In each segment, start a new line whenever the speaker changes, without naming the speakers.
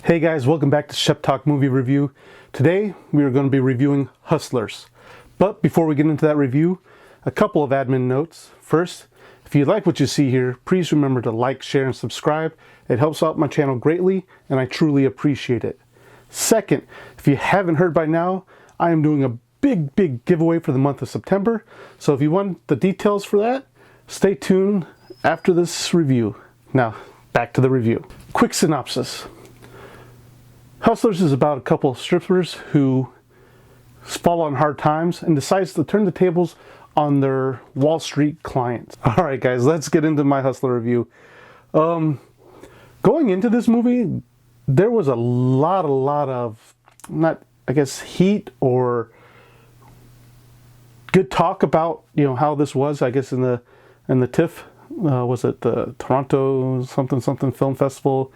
Hey guys, welcome back to Shep Talk Movie Review. Today we are going to be reviewing Hustlers. But before we get into that review, a couple of admin notes. First, if you like what you see here, please remember to like, share, and subscribe. It helps out my channel greatly, and I truly appreciate it. Second, if you haven't heard by now, I am doing a big giveaway for the month of September. So if you want the details for that, stay tuned after this review. Now, back to the review. Quick synopsis. Hustlers is about a couple of strippers who fall on hard times and decides to turn the tables on their Wall Street clients. All right, guys, let's get into my Hustler review. Going into this movie, there was a lot of, not, I guess, heat or good talk about, how this was, I guess, in the TIFF, was it the Toronto something Film Festival?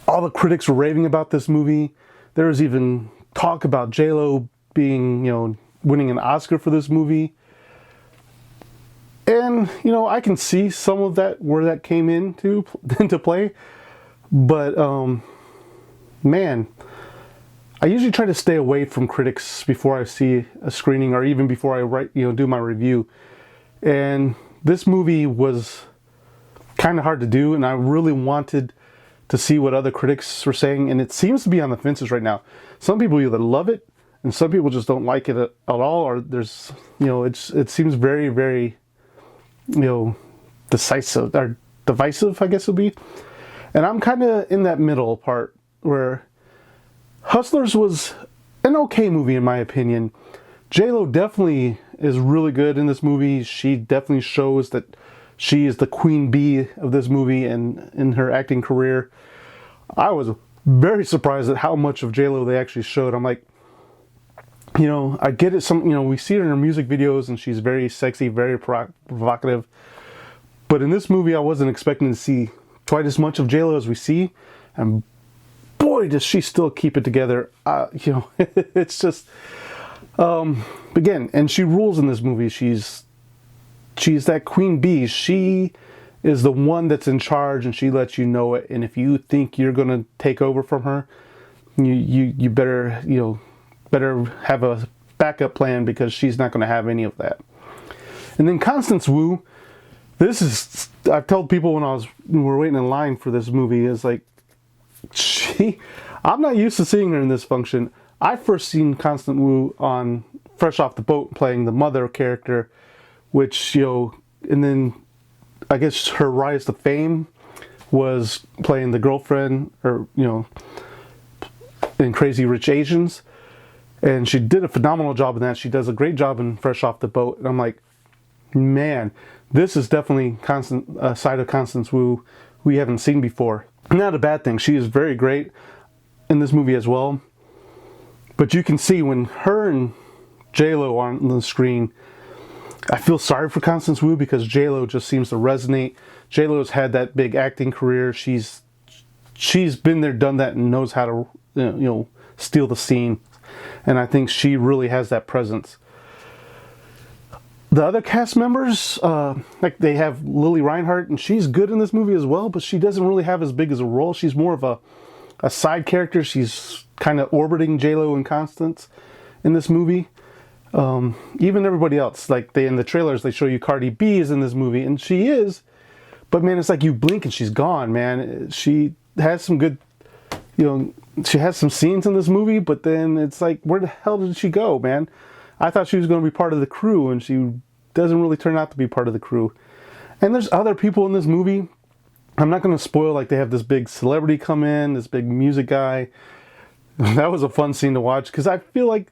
All the critics were raving about this movie. There was even talk about J-Lo being, winning an Oscar for this movie. And, I can see some of that, where that came into play. But, man, I usually try to stay away from critics before I see a screening or even before I do my review. And this movie was kind of hard to do, and I really wanted to see what other critics were saying, and it seems to be on the fences right now. Some people either love it, and some people just don't like it at all, or there's, it seems very, decisive, or divisive, I guess it would be. And I'm kind of in that middle part, where Hustlers was an okay movie, in my opinion. J-Lo definitely is really good in this movie. She definitely shows that she is the queen bee of this movie and in her acting career. I was very surprised at how much of J-Lo they actually showed. I'm like, I get it. We see her in her music videos and she's very sexy, very provocative. But in this movie, I wasn't expecting to see quite as much of J-Lo as we see. And boy, does she still keep it together. It's just, again, and she rules in this movie. She's that queen bee. She is the one that's in charge, and she lets you know it. And if you think you're gonna take over from her, you better better have a backup plan, because she's not gonna have any of that. And then Constance Wu, I've told people when we were waiting in line for this movie, is like, I'm not used to seeing her in this function. I first seen Constance Wu on Fresh Off the Boat playing the mother character, which, and then I guess her rise to fame was playing the girlfriend, or, in Crazy Rich Asians. And she did a phenomenal job in that. She does a great job in Fresh Off the Boat. And I'm like, man, this is definitely a side of Constance Wu we haven't seen before. Not a bad thing. She is very great in this movie as well. But you can see when her and J-Lo are on the screen, I feel sorry for Constance Wu, because J-Lo just seems to resonate. J-Lo's had that big acting career. She's been there, done that, and knows how to steal the scene. And I think she really has that presence. The other cast members, like they have Lily Reinhart, and she's good in this movie as well, but she doesn't really have as big as a role. She's more of a side character. She's kind of orbiting J-Lo and Constance in this movie. Even everybody else, like in the trailers, they show you Cardi B is in this movie, and she is, but man, it's like you blink and she's gone, man. She has some good, she has some scenes in this movie, but then it's like, where the hell did she go, man? I thought she was going to be part of the crew, and she doesn't really turn out to be part of the crew. And there's other people in this movie. I'm not going to spoil, like they have this big celebrity come in, this big music guy. That was a fun scene to watch, because I feel like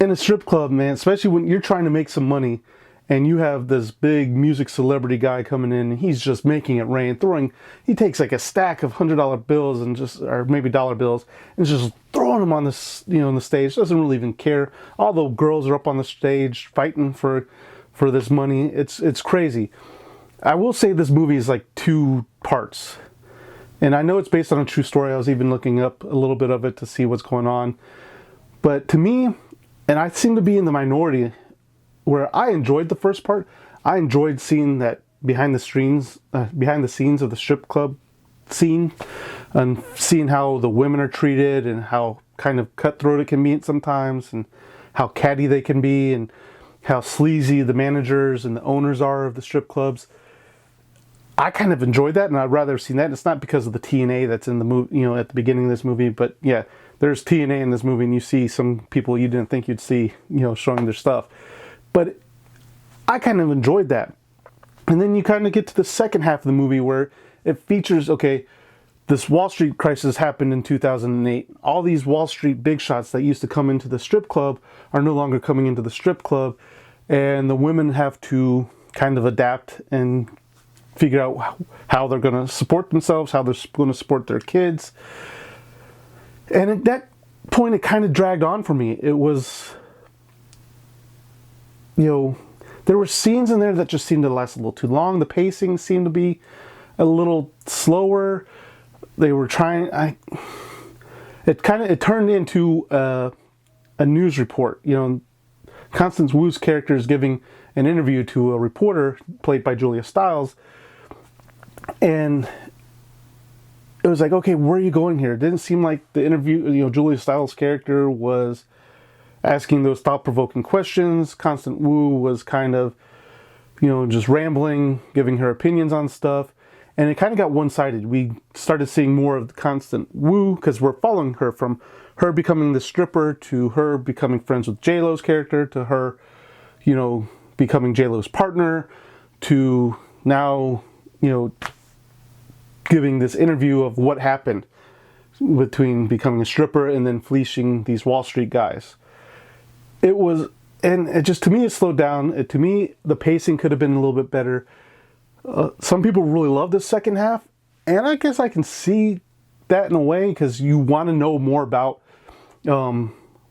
in a strip club, man, especially when you're trying to make some money and you have this big music celebrity guy coming in and he's just making it rain, he takes like a stack of $100 bills or maybe dollar bills, and just throwing them on the stage. Doesn't really even care. All the girls are up on the stage fighting for this money. It's crazy. I will say this movie is like 2 parts. And I know it's based on a true story. I was even looking up a little bit of it to see what's going on. But to me, and I seem to be in the minority, where I enjoyed the first part. I enjoyed seeing that behind the scenes of the strip club scene. and seeing how the women are treated and how kind of cutthroat it can be sometimes, and how catty they can be, and how sleazy the managers and the owners are of the strip clubs. I kind of enjoyed that, and I'd rather have seen that. It's not because of the TNA that's in the movie, you know, at the beginning of this movie, but yeah, there's TNA in this movie, and you see some people you didn't think you'd see, you know, showing their stuff. But I kind of enjoyed that. And then you kind of get to the second half of the movie where it features, okay, this Wall Street crisis happened in 2008. All these Wall Street big shots that used to come into the strip club are no longer coming into the strip club, and the women have to kind of adapt and figure out how they're going to support themselves, how they're going to support their kids. And at that point, it kind of dragged on for me. It was, you know, there were scenes in there that just seemed to last a little too long. The pacing seemed to be a little slower. They were trying, it turned into a news report. You know, Constance Wu's character is giving an interview to a reporter played by Julia Stiles, and it was like, okay, where are you going here? It didn't seem like the interview, you know, Julia Stiles' character was asking those thought-provoking questions. Constance Wu was kind of, you know, just rambling, giving her opinions on stuff. And it kind of got one-sided. We started seeing more of Constance Wu because we're following her from her becoming the stripper to her becoming friends with J-Lo's character to her, you know, becoming J-Lo's partner to now, you know, giving this interview of what happened between becoming a stripper and then fleecing these Wall Street guys. It was, and it just, to me, it slowed down. To me, the pacing could have been a little bit better. Some people really love this second half, and I guess I can see that in a way, because you want to know more about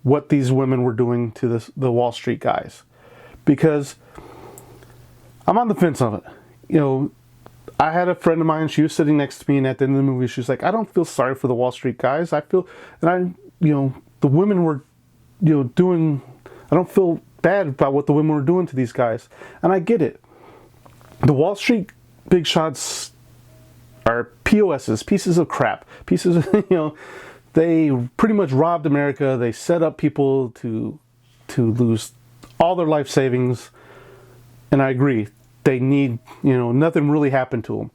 what these women were doing to the Wall Street guys. Because I'm on the fence of it. You know, I had a friend of mine, she was sitting next to me, and at the end of the movie, she was like, I don't feel sorry for the Wall Street guys. I feel, you know, the women were, you know, doing, I don't feel bad about what the women were doing to these guys. And I get it. The Wall Street big shots are POSs, pieces of crap, pieces of, you know, they pretty much robbed America. They set up people to lose all their life savings. And I agree. They need, you know, nothing really happened to them.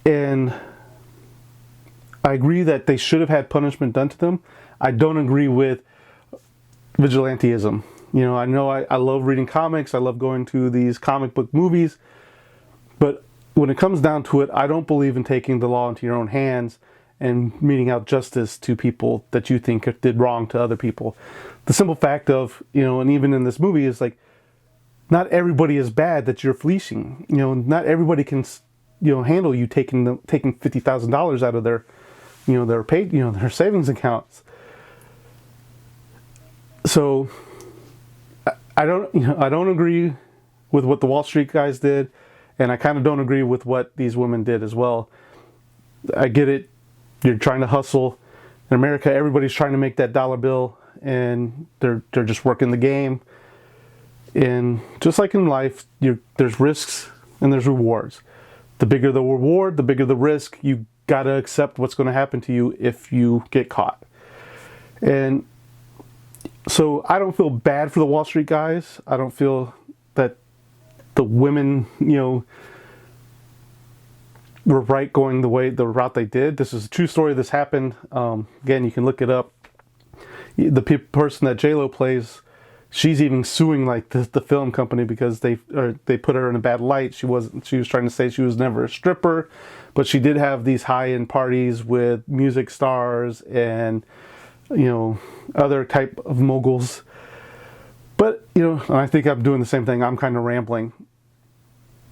And I agree that they should have had punishment done to them. I don't agree with vigilantism. You know I love reading comics. I love going to these comic book movies. But when it comes down to it, I don't believe in taking the law into your own hands and meting out justice to people that you think did wrong to other people. The simple fact of, you know, and even in this movie is like, not everybody is bad that you're fleecing. You know, not everybody can, you know, handle you taking $50,000 out of their, you know, their paid, you know, their savings accounts. So I don't agree with what the Wall Street guys did, and I kind of don't agree with what these women did as well. I get it. You're trying to hustle. In America, everybody's trying to make that dollar bill, and they're just working the game. And just like in life, there's risks and there's rewards. The bigger the reward, the bigger the risk. You got to accept what's going to happen to you if you get caught. And so I don't feel bad for the Wall Street guys. I don't feel that the women, you know, were right going the route they did. This is a true story. This happened. Again, you can look it up. The person that J-Lo plays, she's even suing like the film company because they put her in a bad light. She was trying to say she was never a stripper, but she did have these high-end parties with music stars and, you know, other type of moguls. But, you know, and I think I'm doing the same thing. I'm kind of rambling.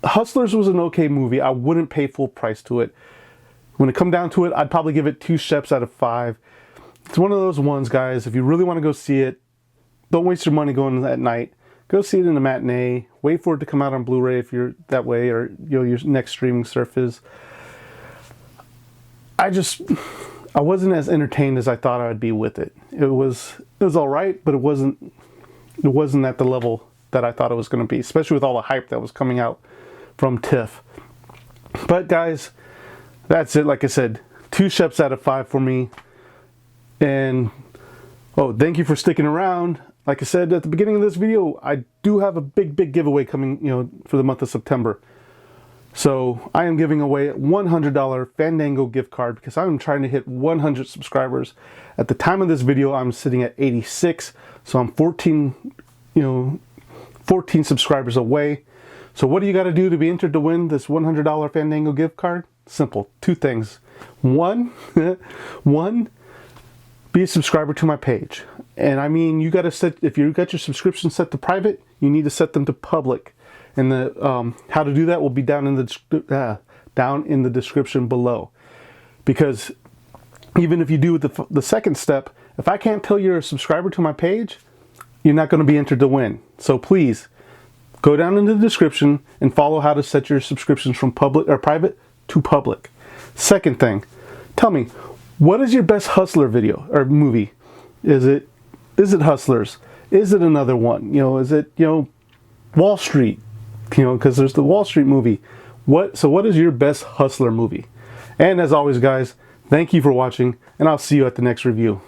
Hustlers was an okay movie. I wouldn't pay full price to it. When it come down to it, I'd probably give it 2 Sheps out of 5. It's one of those ones, guys, if you really want to go see it, don't waste your money going at night. Go see it in a matinee. Wait for it to come out on Blu-ray if you're that way, or, you know, your next streaming service is. I wasn't as entertained as I thought I'd be with it. It was all right, but it wasn't at the level that I thought it was going to be, especially with all the hype that was coming out from TIFF. But guys, that's it. Like I said, 2 Sheps out of 5 for me. And oh, thank you for sticking around. Like I said at the beginning of this video, I do have a big giveaway coming, for the month of September. So I am giving away a $100 Fandango gift card because I'm trying to hit 100 subscribers. At the time of this video, I'm sitting at 86, so I'm 14 subscribers away. So what do you got to do to be entered to win this $100 Fandango gift card? Simple, 2 things. One, be a subscriber to my page. And I mean, you got to set, if you got your subscription set to private, you need to set them to public. And the how to do that will be down in the description below. Because even if you do the second step, if I can't tell you're a subscriber to my page, you're not going to be entered to win. So please go down in the description and follow how to set your subscriptions from public or private to public. Second thing, tell me, what is your best Hustler video or movie? Is it Hustlers? Is it another one? Is it Wall Street? Because there's the Wall Street movie. So what is your best Hustler movie? And as always, guys, thank you for watching, and I'll see you at the next review.